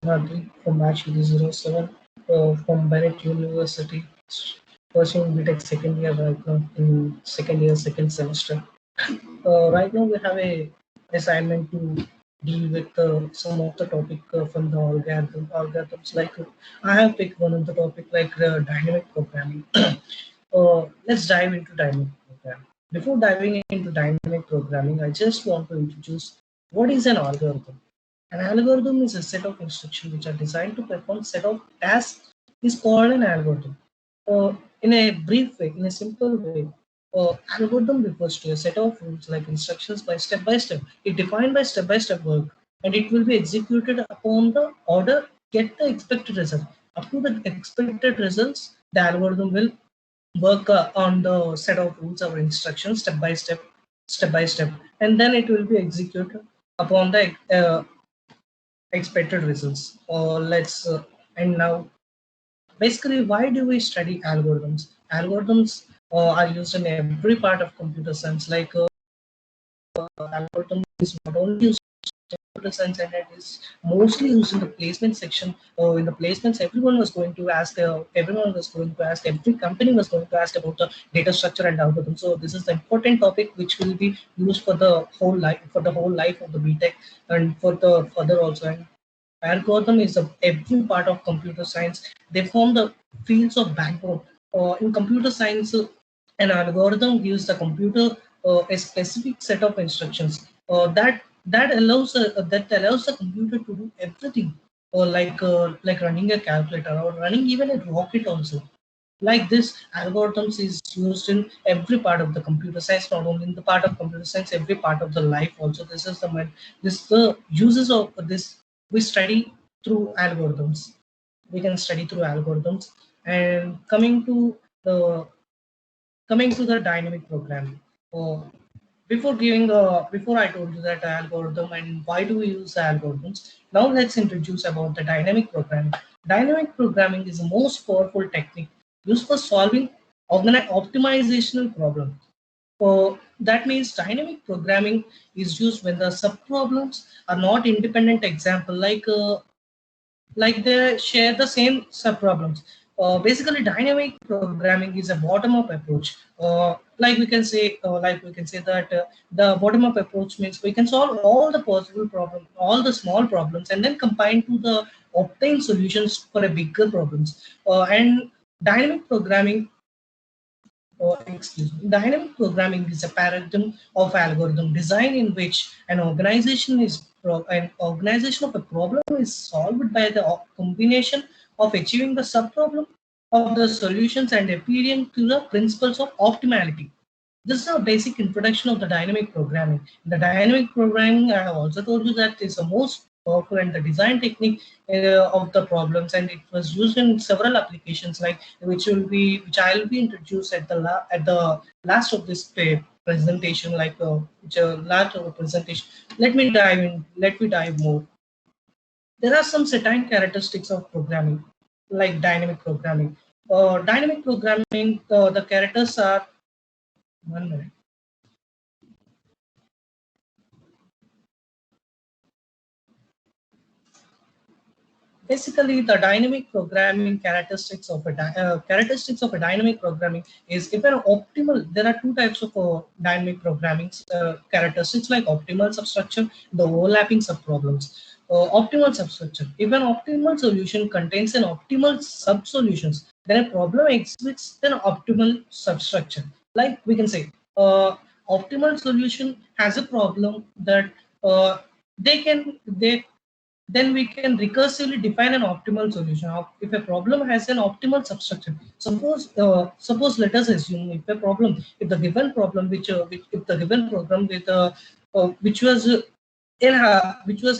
Hardik from Batch 07 from Bennett University, pursuing BTech second year right now in second year, second semester. Right now we have a assignment to deal with some of the topic from the algorithms. Like I have picked one of the topic like dynamic programming. Let's dive into dynamic programming. Before diving into dynamic programming, I just want to introduce what is an algorithm. An algorithm is a set of instructions which are designed to perform set of tasks is called an algorithm. In a brief way, in a simple way, algorithm refers to a set of rules like instructions by step by step. It defined by step work and it will be executed upon the order get the expected result. Up to the expected results, the algorithm will work on the set of rules or instructions step by step, and then it will be executed upon the expected results. Let's and now basically, why do we study algorithms? Algorithms are used in every part of computer science. Like algorithm is not only used in computer science, and it is mostly used in the placement section. In the placements, everyone was going to ask, every company was going to ask about the data structure and algorithm. So this is the important topic which will be used for the whole life of the BTech and for the further also. And algorithm is every part of computer science. They form the fields of backbone. In computer science, an algorithm gives the computer a specific set of instructions that allows the computer to do everything, like running a calculator or running even a rocket also. Like this, algorithms is used in every part of the computer science, not only in the part of computer science, every part of the life also. This the uses of this we study through algorithms. We can study through algorithms. And coming to the dynamic programming. Uh, before I told you that algorithm and why do we use the algorithms, now let's introduce about the dynamic programming. Dynamic programming is the most powerful technique used for solving optimizational problems. That means dynamic programming is used when the subproblems are not independent. Example like they share the same subproblems. Basically, dynamic programming is a bottom-up approach. Like we can say that the bottom-up approach means we can solve all the possible problems, all the small problems, and then combine to the obtain solutions for a bigger problems. And dynamic programming Dynamic programming is a paradigm of algorithm design in which an organization of a problem is solved by the combination of achieving the subproblem of the solutions and adhering to the principles of optimality. This is a basic introduction of the dynamic programming. The dynamic programming, I have also told you that is the most powerful and the design technique of the problems, and it was used in several applications, like which I will be introduced at the last of this presentation, last of the presentation. Let me dive more. There are some certain characteristics of programming, like dynamic programming. Dynamic programming, the characters are one minute. Basically, the dynamic programming characteristics of a dynamic programming is if an optimal. There are two types of dynamic programming characteristics, like optimal substructure, the overlapping subproblems. Optimal substructure. If an optimal solution contains an optimal sub-solutions, then a problem exhibits an optimal substructure. Like we can say, optimal solution has a problem that they then we can recursively define an optimal solution. If a problem has an optimal substructure, suppose let us assume if the given problem if the given problem with which was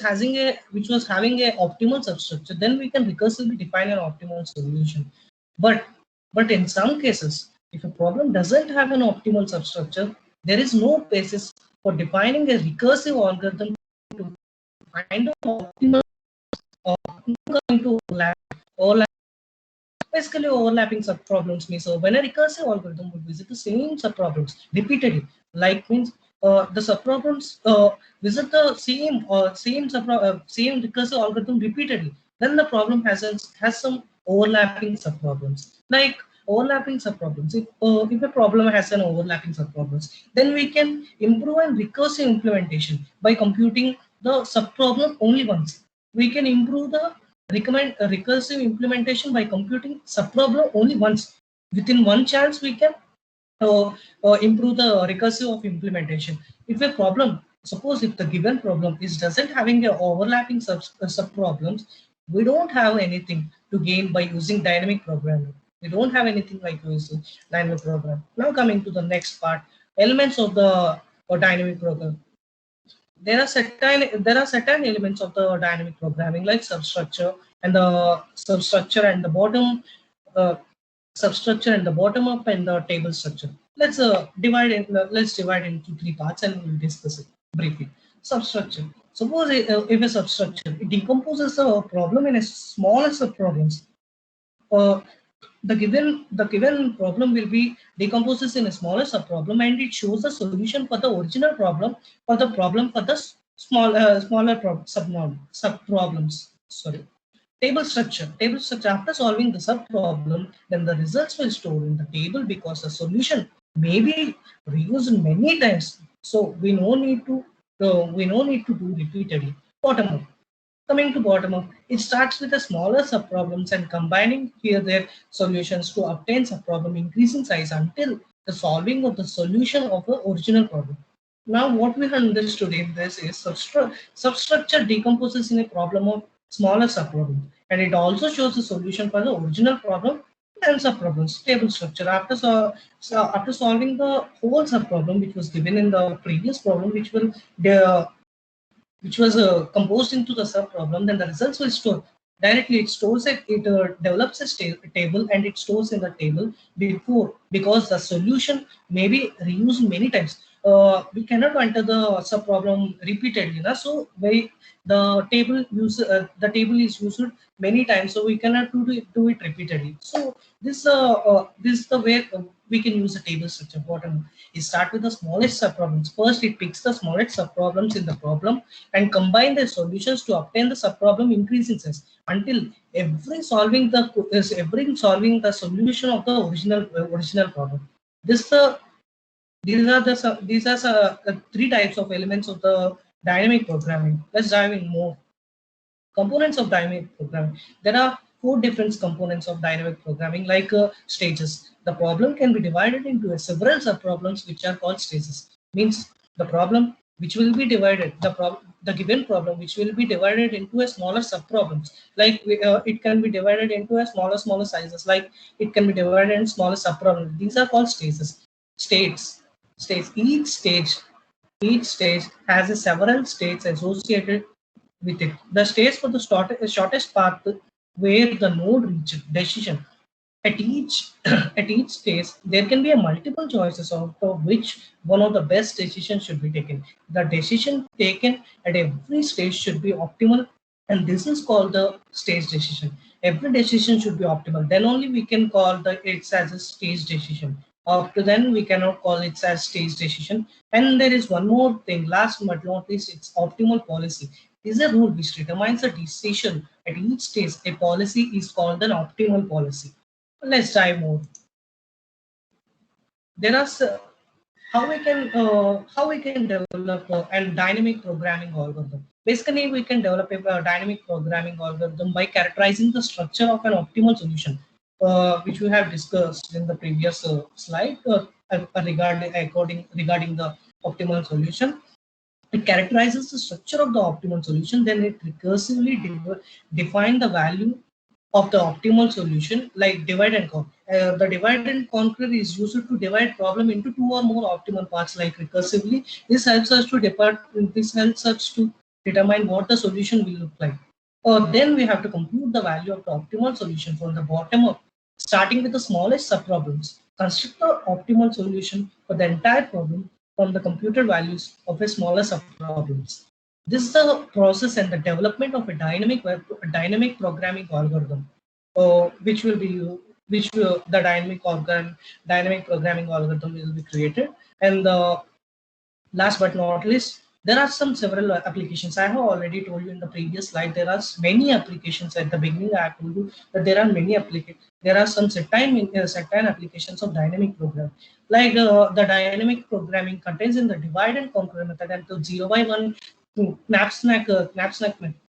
having a optimal substructure, then we can recursively define an optimal solution. But in some cases, if a problem doesn't have an optimal substructure, there is no basis for defining a recursive algorithm to find an optimal going to overlap. Basically, overlapping subproblems means when a recursive algorithm would visit the same subproblems repeatedly, like means the subproblems visit the same recursive algorithm repeatedly. then the problem has some overlapping subproblems. Like overlapping subproblems. If a problem has an overlapping subproblems, then we can improve and recursive implementation by computing the subproblem only once. We can improve the recursive implementation by computing subproblem only once. Within one chance, we can improve the recursive of implementation. If a problem, suppose if the given problem is doesn't having a overlapping sub problems, we don't have anything to gain by using dynamic programming. We don't have anything like using dynamic program. Now coming to the next part, elements of the dynamic program. There are certain elements of the dynamic programming like substructure and the bottom uh, substructure and the bottom up and the table structure. Let's divide into three parts and we'll discuss it briefly. Substructure. Suppose if a substructure it decomposes a problem in a smaller subproblems. Uh, the given problem will be decomposes in a smaller subproblem and it shows the solution for the original problem or the problem for the smaller subproblems. Sorry. Table structure. Table structure. After solving the subproblem, then the results will store in the table because the solution may be reused many times. So we no need to do repeatedly. Bottom up. Coming to bottom up, it starts with the smaller subproblems and combining here their solutions to obtain subproblem increasing size until the solving of the solution of the original problem. Now, what we have understood in this is substructure decomposes in a problem of smaller subproblem, and it also shows the solution for the original problem and subproblems. Table structure. After solving the whole subproblem which was given in the previous problem, which was composed into the subproblem, then the results will store directly. It stores it. It develops a table and it stores in the table before because the solution may be reused many times. We cannot enter the subproblem repeatedly, na? So the table is used many times, so we cannot do it repeatedly. So this is the way we can use a table structure. Bottom is start with the smallest subproblems. First, it picks the smallest subproblems in the problem and combine the solutions to obtain the subproblem increase in size until every solving the solution of the original problem. This these are three types of elements of the dynamic programming. Let's dive in more. Components of dynamic programming. There are four different components of dynamic programming, like stages. The problem can be divided into several subproblems, which are called stages. Means the problem which will be divided, the given problem which will be divided into a smaller subproblems. Like it can be divided into a smaller sizes. Like it can be divided in smaller subproblems. These are called stages. States. States. Each stage has a several states associated with it. The stage for the shortest path where the node reaches decision. At each at each stage, there can be a multiple choices of which one of the best decisions should be taken. The decision taken at every stage should be optimal, and this is called the stage decision. Every decision should be optimal. Then only we can call it as a stage decision. After then, we cannot call it as stage decision. And there is one more thing, last but not least, it's optimal policy. This is a rule which determines the decision at each stage. A policy is called an optimal policy. Let's dive more. There are how we can develop a dynamic programming algorithm. Basically, we can develop a dynamic programming algorithm by characterizing the structure of an optimal solution, which we have discussed in the previous slide regarding the optimal solution. It characterizes the structure of the optimal solution, then it recursively define the value of the optimal solution, like divide and conquer. The divide and conquer is used to divide problem into two or more optimal parts, like recursively. This helps us to determine what the solution will look like. Then we have to compute the value of the optimal solution from the bottom up, starting with the smallest subproblems. Construct the optimal solution for the entire problem from the computed values of a smaller subproblems. This is the process and the development of a dynamic programming algorithm, which will be which will the dynamic programming algorithm will be created. And last but not least, There are some several applications. I have already told you in the previous slide. There are many applications. At the beginning, I told you that there are many applications. There are some set-time applications of dynamic programming. Like the dynamic programming contains in the divide and conquer method and the 0 by 1 knapsack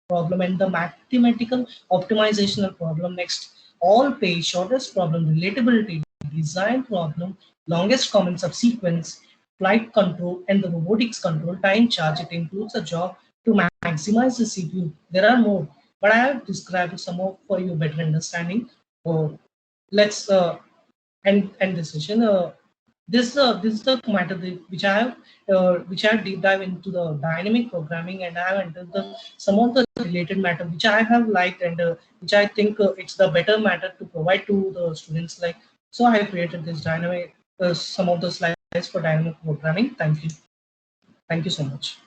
problem and the mathematical optimizational problem. Next, all page, shortest problem, relatability, design problem, longest common subsequence, flight control, and the robotics control, time charge. It includes a job to maximize the CPU. There are more, but I have described some of for you better understanding. Let's end this session. This is the matter which I have deep dive into the dynamic programming, and I have entered the some of the related matter which I have liked, and which I think it's the better matter to provide to the students. Like, so I have created this dynamic some of the slides for dynamic programming. Thank you so much.